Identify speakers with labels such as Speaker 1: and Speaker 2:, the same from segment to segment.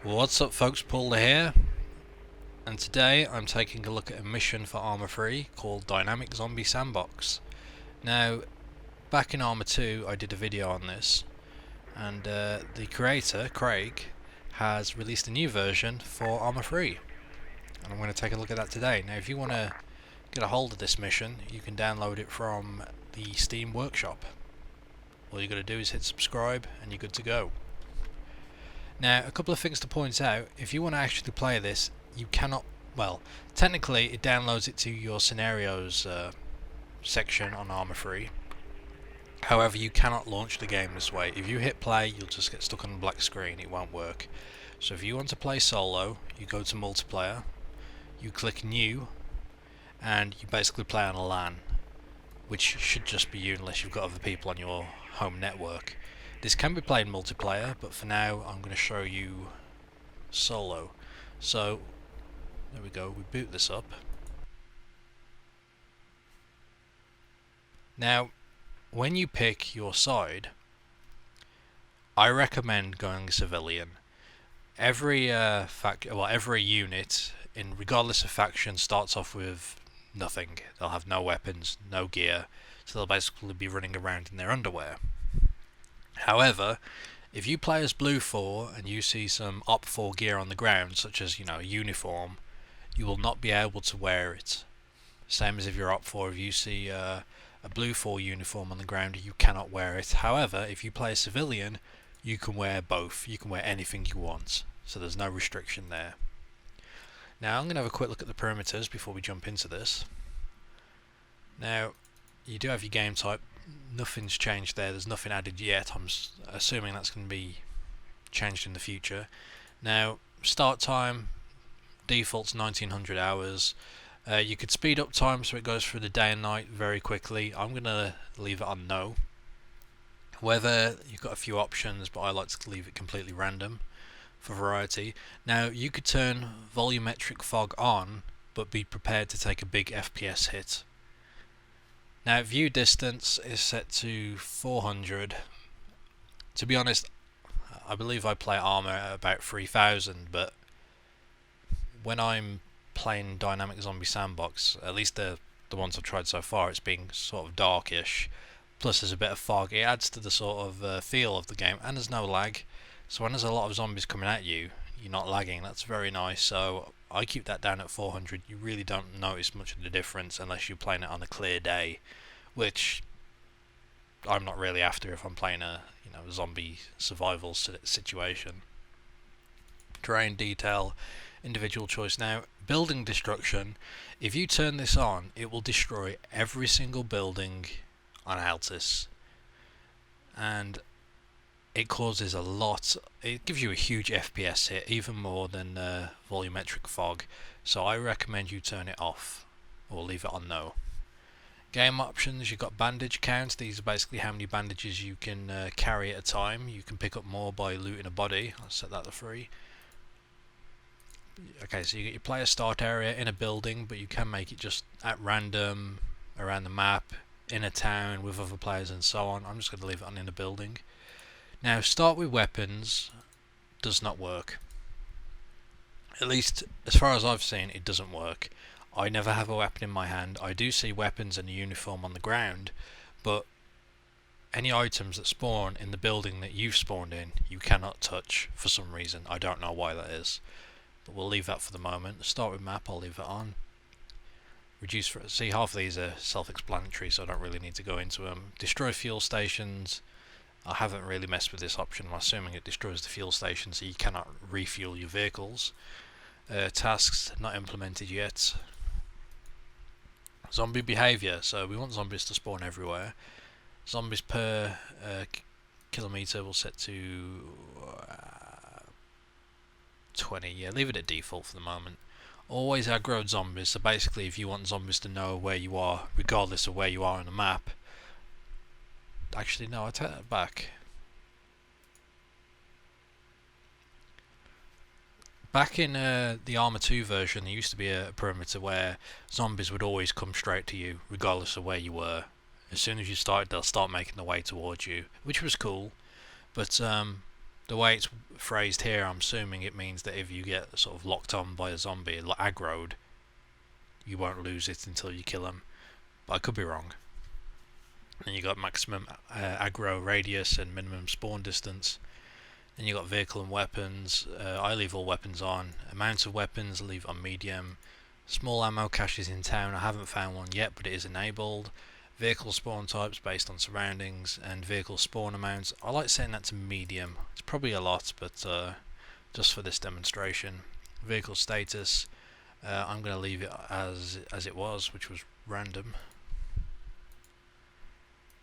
Speaker 1: What's up folks, Pauleh here, and today I'm taking a look at a mission for ArmA 3 called Dynamic Zombie Sandbox. Now, back in ArmA 2 I did a video on this, and the creator, Craig, has released a new version for ArmA 3, and I'm going to take a look at that today. Now if you want to get a hold of this mission, you can download it from the Steam Workshop. All you got to do is hit subscribe and you're good to go. Now, a couple of things to point out: if you want to actually play this, you cannot, well, technically it downloads it to your scenarios section on ArmA 3. However, you cannot launch the game this way. If you hit play, you'll just get stuck on a black screen, it won't work. So if you want to play solo, you go to multiplayer, you click new, and you basically play on a LAN, which should just be you unless you've got other people on your home network. This can be played multiplayer, but for now I'm going to show you solo. So there we go, we boot this up. Now when you pick your side, I recommend going civilian. Every every unit, regardless of faction, starts off with nothing. They'll have no weapons, no gear, so they'll basically be running around in their underwear. However, if you play as Blue 4 and you see some Op 4 gear on the ground, such as, a uniform, you will not be able to wear it. Same as if you're Op 4, if you see a Blue 4 uniform on the ground, you cannot wear it. However, if you play a civilian, you can wear both. You can wear anything you want, so there's no restriction there. Now I'm going to have a quick look at the parameters before we jump into this. Now, you do have your game type. Nothing's changed there, there's nothing added yet. I'm assuming that's going to be changed in the future. Now, start time, default's 1900 hours. You could speed up time so it goes through the day and night very quickly. I'm going to leave it on no. Weather, you've got a few options, but I like to leave it completely random for variety. Now, you could turn volumetric fog on, but be prepared to take a big FPS hit. Now, view distance is set to 400. To be honest, I believe I play ArmA at about 3000, but when I'm playing Dynamic Zombie Sandbox, at least the ones I've tried so far, it's been sort of darkish. Plus there's a bit of fog. It adds to the sort of feel of the game, and there's no lag. So when there's a lot of zombies coming at you, you're not lagging. That's very nice. So I keep that down at 400. You really don't notice much of the difference unless you're playing it on a clear day, which I'm not really after if I'm playing a zombie survival situation. Terrain detail, individual choice. Now, building destruction, if you turn this on, it will destroy every single building on Altis, and it causes a lot. It gives you a huge FPS hit, even more than volumetric fog. So I recommend you turn it off or leave it on no. Game options, you've got Bandage Counts. These are basically how many bandages you can carry at a time. You can pick up more by looting a body. I'll set that to 3. Okay, so you get your player start area in a building, but you can make it just at random around the map, in a town with other players and so on. I'm just going to leave it on in a building. Now, start with weapons does not work. At least as far as I've seen, it doesn't work. I never have a weapon in my hand. I do see weapons and a uniform on the ground, but any items that spawn in the building that you've spawned in, you cannot touch for some reason. I don't know why that is, but we'll leave that for the moment. Start with map, I'll leave it on. Reduce, see, half of these are self-explanatory, so I don't really need to go into them. Destroy fuel stations. I haven't really messed with this option. I'm assuming it destroys the fuel station, so you cannot refuel your vehicles. Tasks not implemented yet. Zombie behaviour, so we want zombies to spawn everywhere. Zombies per kilometre will set to 20. Yeah, leave it at default for the moment. Always aggro zombies, so basically if you want zombies to know where you are, regardless of where you are on the map. Actually no, I take that back. Back in the ArmA 2 version, there used to be a perimeter where zombies would always come straight to you, regardless of where you were. As soon as you started, they'll start making their way towards you, which was cool. But the way it's phrased here, I'm assuming it means that if you get sort of locked on by a zombie, like aggroed, you won't lose it until you kill him. But I could be wrong. And you got maximum aggro radius and minimum spawn distance. Then you got vehicle and weapons. I leave all weapons on. Amounts of weapons, leave on medium. Small ammo caches in town. I haven't found one yet, but it is enabled. Vehicle spawn types based on surroundings, and vehicle spawn amounts. I like setting that to medium. It's probably a lot, but just for this demonstration. Vehicle status, I'm going to leave it as it was, which was random.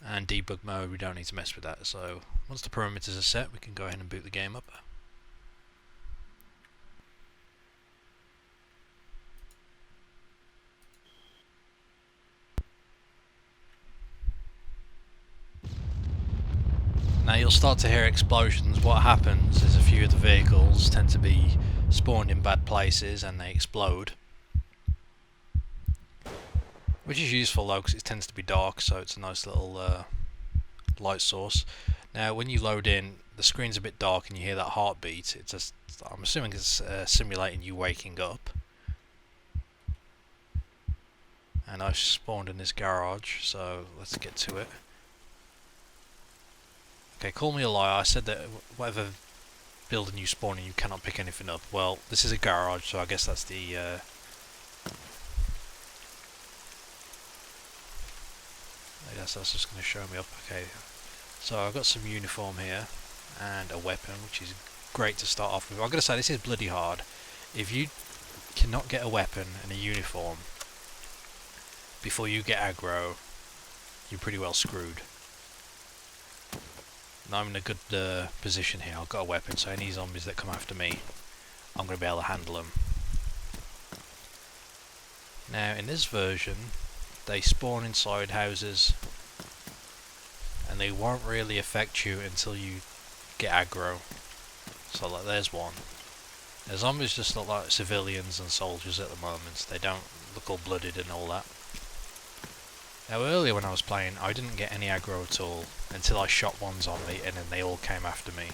Speaker 1: And debug mode, we don't need to mess with that. So once the parameters are set, we can go ahead and boot the game up. Now you'll start to hear explosions. What happens is a few of the vehicles tend to be spawned in bad places and they explode. Which is useful though, because it tends to be dark, so it's a nice little light source. Now when you load in, the screen's a bit dark and you hear that heartbeat. It's just, I'm assuming it's simulating you waking up. And I've spawned in this garage, so let's get to it. Okay, call me a liar. I said that whatever building you spawn in, you cannot pick anything up. Well, this is a garage, so I guess that's the... I guess that's just going to show me up. Okay, so I've got some uniform here, and a weapon, which is great to start off with. I'm going to say this is bloody hard. If you cannot get a weapon and a uniform before you get aggro, you're pretty well screwed. Now I'm in a good position here. I've got a weapon, so any zombies that come after me, I'm going to be able to handle them. Now in this version, they spawn inside houses, and they won't really affect you until you get aggro. So like, there's one. The zombies just look like civilians and soldiers at the moment. They don't look all blooded and all that. Now earlier when I was playing, I didn't get any aggro at all until I shot one zombie and then they all came after me.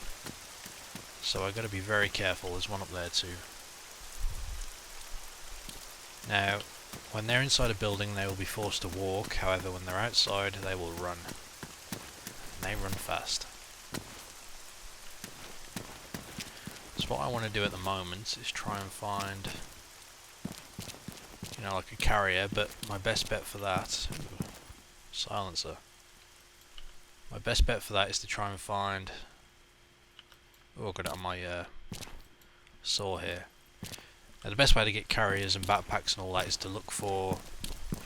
Speaker 1: So I've got to be very careful. There's one up there too. Now, when they're inside a building they will be forced to walk, however when they're outside they will run. And they run fast. So what I want to do at the moment is try and find, you know, like a carrier, but my best bet for that... silencer. My best bet for that is to try and find... oh, I've got it on my saw here. Now the best way to get carriers and backpacks and all that is to look for...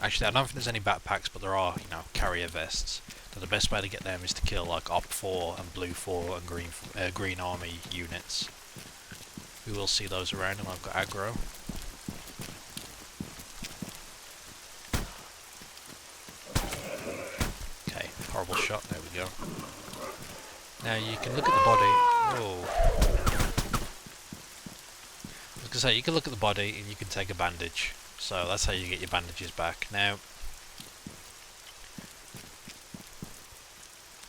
Speaker 1: actually I don't think there's any backpacks, but there are, you know, carrier vests. So the best way to get them is to kill like Op 4 and Blue 4 and Green Army units. We will see those around, and I've got aggro. Horrible shot, there we go. Now you can look at the body. Whoa. I was going to say, you can look at the body and you can take a bandage. So that's how you get your bandages back. Now,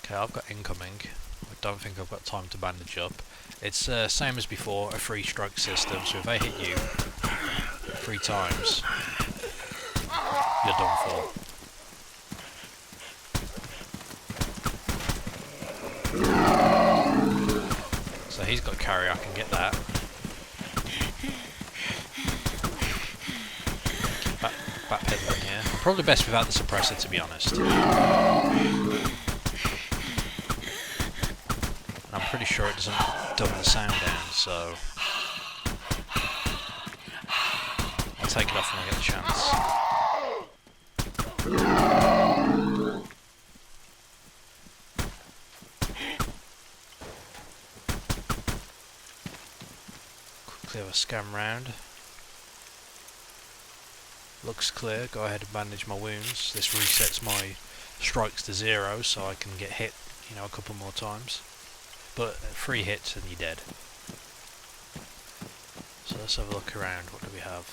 Speaker 1: okay, I've got incoming. I don't think I've got time to bandage up. It's same as before, a free strike system. So if I hit you 3 times, you're done for. So he's got carrier, I can get that. Backpedaling here. Probably best without the suppressor, to be honest. And I'm pretty sure it doesn't dumb the sound down, so I'll take it off when I get the chance. Quickly have a scan round. Looks clear. Go ahead and bandage my wounds. This resets my strikes to 0, so I can get hit, you know, a couple more times. But 3 hits and you're dead. So let's have a look around. What do we have?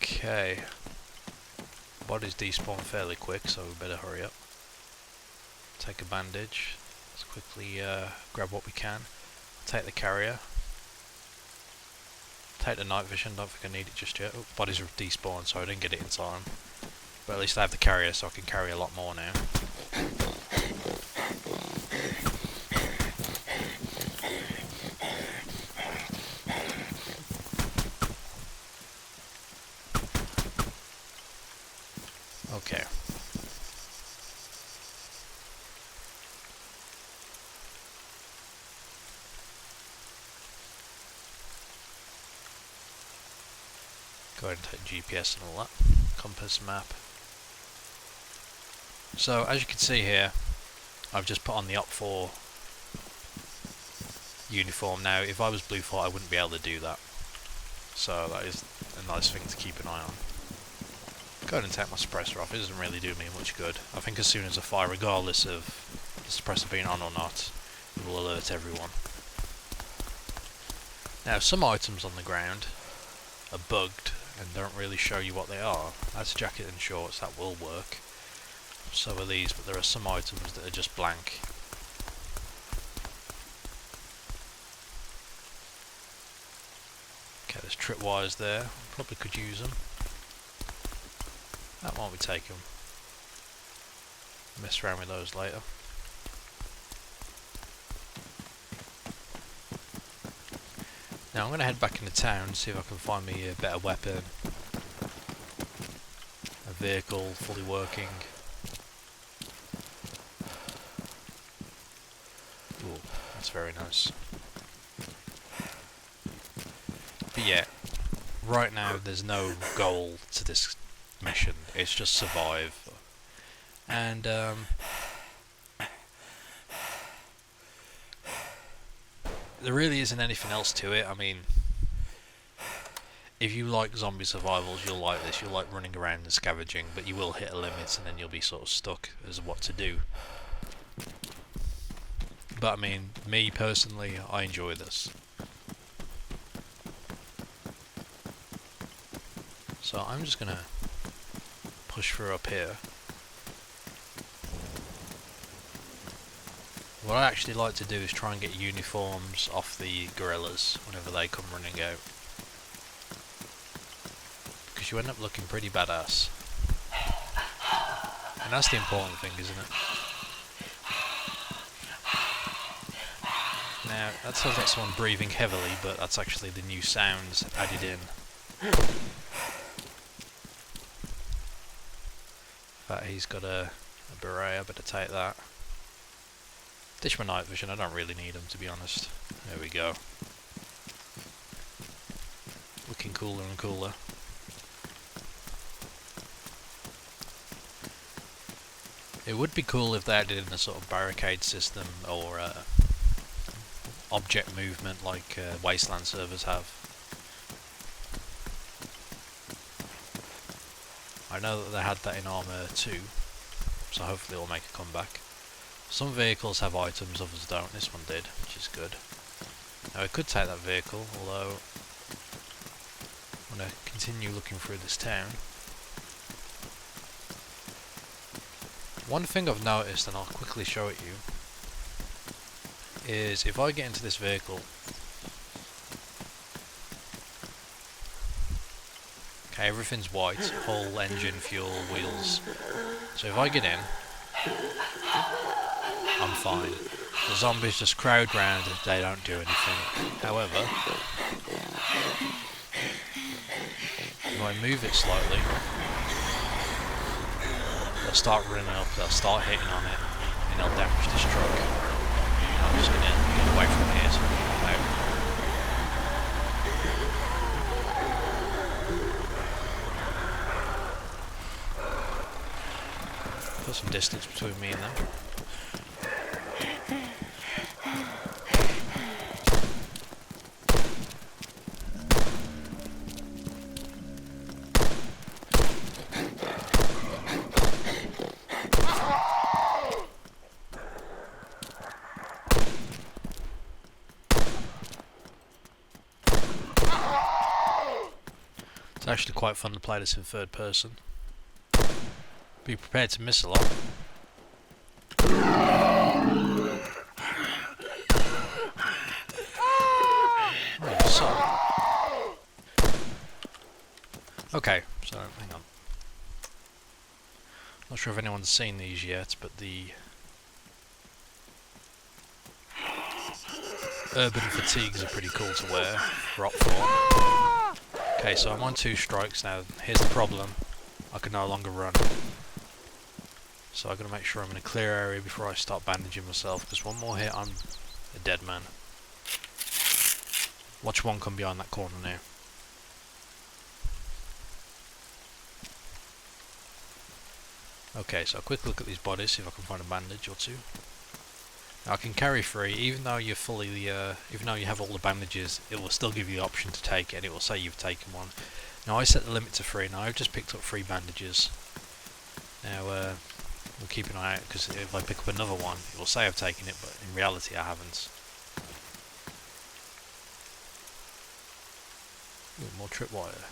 Speaker 1: Okay. bodies despawn fairly quick, so we better hurry up. Take a bandage. Let's quickly grab what we can. Take the carrier. Take the night vision, don't think I need it just yet. Oh, bodies are despawned, so I didn't get it in time. But at least I have the carrier, so I can carry a lot more now. Okay. Go ahead and take GPS and all that. Compass map. So as you can see here, I've just put on the Op4 uniform. Now if I was Blue 4 I wouldn't be able to do that. So that is a nice thing to keep an eye on. Go ahead and take my suppressor off, it doesn't really do me much good. I think as soon as I fire, regardless of the suppressor being on or not, it will alert everyone. Now some items on the ground are bugged and don't really show you what they are. That's jacket and shorts, that will work. So are these, but there are some items that are just blank. Okay, there's tripwires there, probably could use them. That won't be taken. Mess around with those later. Now I'm going to head back into town and see if I can find me a better weapon, a vehicle fully working. Ooh, that's very nice. But yeah, right now there's no goal to this mission, it's just survive. And there really isn't anything else to it. I mean, if you like zombie survivals, you'll like this. You'll like running around and scavenging, but you will hit a limit and then you'll be sort of stuck as what to do. But I mean, me personally, I enjoy this. So I'm just gonna push through up here. What I actually like to do is try and get uniforms off the guerrillas whenever they come running out, because you end up looking pretty badass, and that's the important thing, isn't it? Now that sounds like someone breathing heavily, but that's actually the new sounds added in. But he's got a beret, I better take that. Ditch my night vision, I don't really need them to be honest. There we go. Looking cooler and cooler. It would be cool if they added in a sort of barricade system or object movement like Wasteland servers have. I know that they had that in ArmA 2, so hopefully it'll make a comeback. Some vehicles have items, others don't. This one did, which is good. Now I could take that vehicle, although I'm going to continue looking through this town. One thing I've noticed, and I'll quickly show it you, is if I get into this vehicle, okay, everything's white, hull, engine, fuel, wheels. So if I get in, I'm fine. The zombies just crowd round and they don't do anything. However, if I move it slightly, they'll start running up, they'll start hitting on it, and they'll damage this truck. And I'm just going to get away from here so I can pop out. Put some distance between me and them. It's actually quite fun to play this in third person. Be prepared to miss a lot. Oh, so. Okay, so hang on. Not sure if anyone's seen these yet, but the urban fatigues are pretty cool to wear for op 4. Okay, so I'm on 2 strikes now. Here's the problem. I can no longer run. So I've got to make sure I'm in a clear area before I start bandaging myself, because one more hit I'm a dead man. Watch one come behind that corner now. Okay, so a quick look at these bodies, see if I can find a bandage or two. Now I can carry 3, even though you're fully, even though you have all the bandages, it will still give you the option to take it, and it will say you've taken one. Now I set the limit to 3, now I've just picked up 3 bandages. Now we'll keep an eye out, because if I pick up another one, it will say I've taken it, but in reality I haven't. Ooh, more tripwire.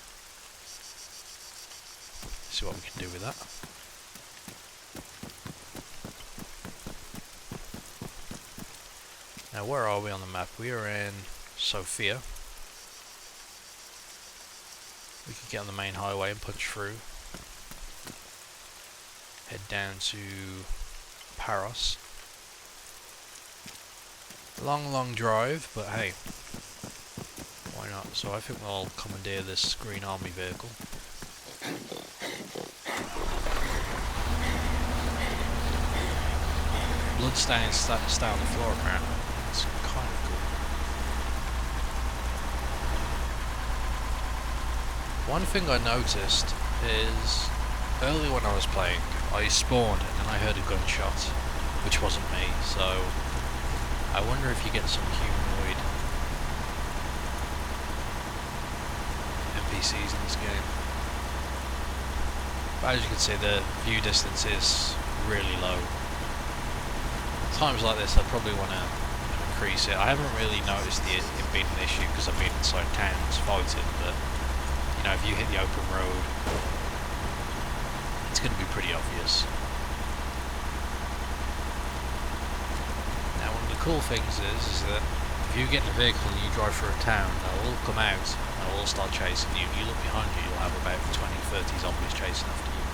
Speaker 1: See what we can do with that. Now where are we on the map? We are in Sofia. We can get on the main highway and punch through. Head down to Paros. Long drive, but hey, why not? So I think we'll commandeer this green army vehicle. Bloodstains stay on the floor apparently. It's kind of cool. One thing I noticed is earlier when I was playing, I spawned and then I heard a gunshot, which wasn't me, so I wonder if you get some humanoid NPCs in this game. But as you can see, the view distance is really low. Times like this I probably want to increase it. I haven't really noticed it being an issue because I've been inside towns fighting, but you know, if you hit the open road, it's going to be pretty obvious. Now one of the cool things is that if you get in a vehicle and you drive through a town, they'll all come out and they'll all start chasing you. You look behind you, you'll have about 20-30 zombies chasing after you,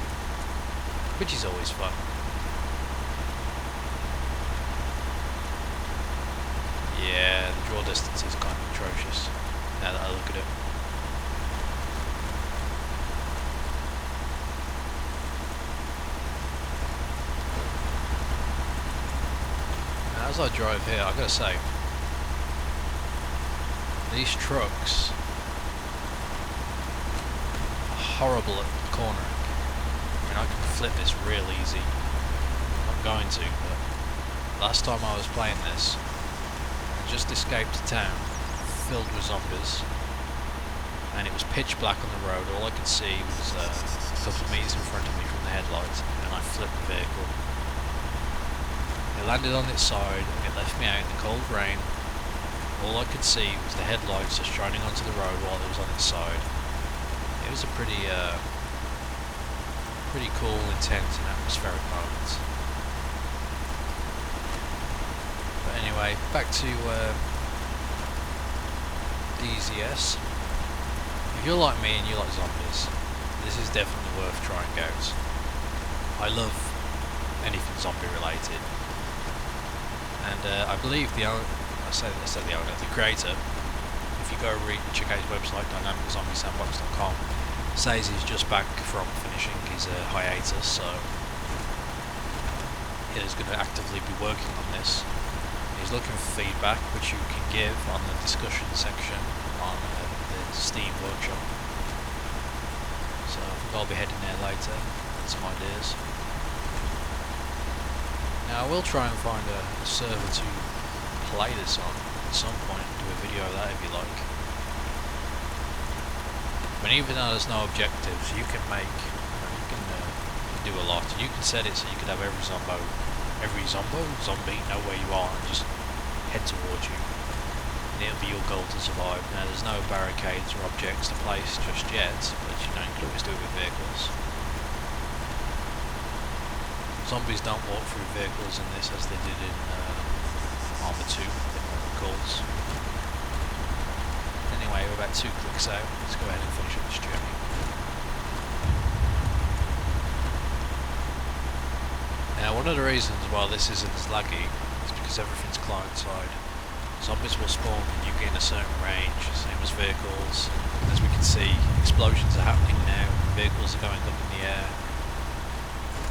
Speaker 1: which is always fun. Yeah, the draw distance is kind of atrocious, now that I look at it. Now as I drive here, I've got to say, these trucks are horrible at cornering. I mean, I can flip this real easy. I'm not going to, but last time I was playing this, just escaped a town filled with zombies and it was pitch black on the road. All I could see was a couple of meters in front of me from the headlights, and I flipped the vehicle. It landed on its side and it left me out in the cold rain. All I could see was the headlights just shining onto the road while it was on its side. It was a pretty cool, intense and atmospheric moment. But anyway, back to DZS. If you're like me and you like zombies, this is definitely worth trying out. I love anything zombie related, and I believe the creator, if you go check out his website, dynamiczombiesandbox.com, says he's just back from finishing his hiatus, so he is going to actively be working on this. He's looking for feedback, which you can give on the discussion section on the Steam workshop. So I think I'll be heading there later with some ideas. Now I will try and find a server to play this on at some point, do a video of that if you like. But even though there's no objectives, you can make, you can do a lot. You can set it so you could have every zombie know where you are and just head towards you, and it'll be your goal to survive. Now there's no barricades or objects to place just yet, but you know, you can always do it with vehicles. Zombies don't walk through vehicles in this as they did in ArmA 2, I think one recalls. Anyway, we're about 2 clicks out. Let's go ahead and finish up this journey. Now, one of the reasons why this isn't as laggy is because everything's client-side. Zombies will spawn when you gain a certain range, same as vehicles. As we can see, explosions are happening now, vehicles are going up in the air.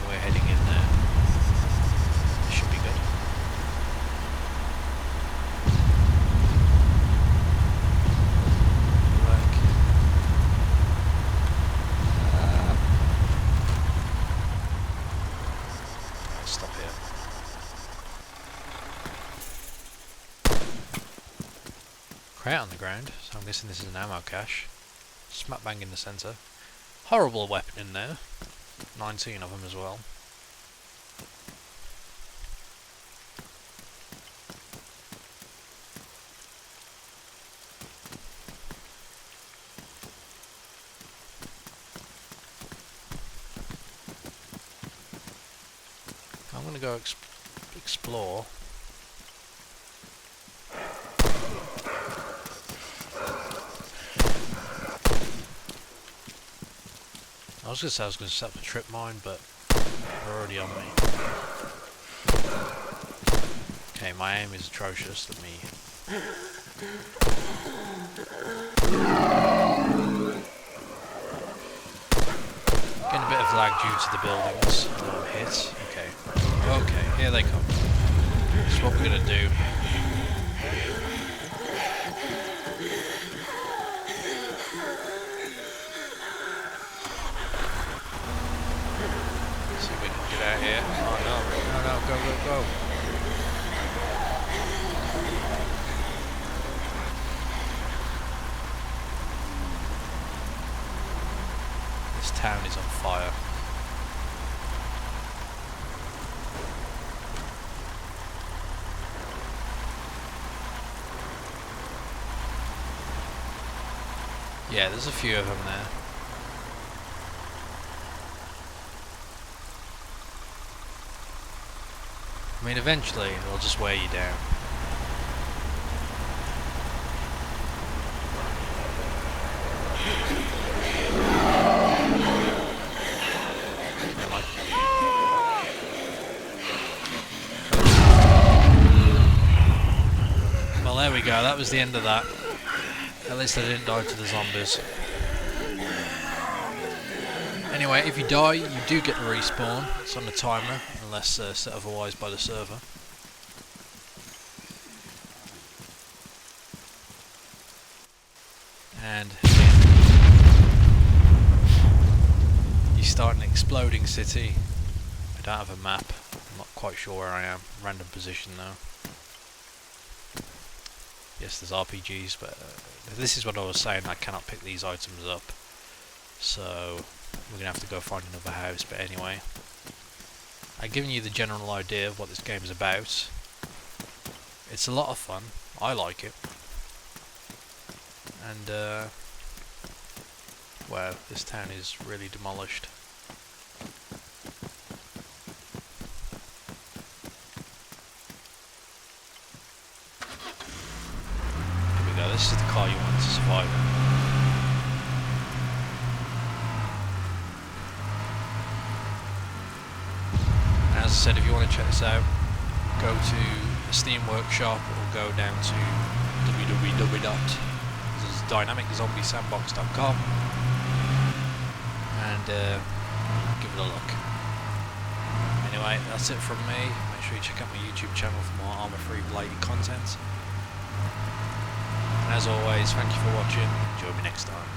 Speaker 1: We're heading in there. This should be good. Stop here. Crate on the ground, so I'm guessing this is an ammo cache. Smack bang in the centre. Horrible weapon in there. 19 of them as well. I'm going to go explore. I was going to set up a trip mine, but they're already on me. Okay, my aim is atrocious. Let me... Getting a bit of lag due to the buildings. Oh, I'm hit. Okay. Okay, here they come. This is what we're going to do. Out here. Oh no, go. This town is on fire. Yeah, there's a few of them there. I mean, eventually they'll just wear you down. Well, there we go. That was the end of that. At least I didn't die to the zombies. Anyway, if you die, you do get to respawn. It's on the timer, unless set otherwise by the server. And you start an exploding city. I don't have a map. I'm not quite sure where I am. Random position though. Yes, there's RPGs, but this is what I was saying. I cannot pick these items up. So we're going to have to go find another house, but anyway. I've given you the general idea of what this game is about. It's a lot of fun. I like it. And, wow, this town is really demolished. Here we go, this is the car you want to survive in. As I said, if you want to check this out, go to the Steam Workshop or go down to dynamiczombiesandbox.com and give it a look. Anyway, that's it from me. Make sure you check out my YouTube channel for more ArmA Free related content. And as always, thank you for watching. Join me next time.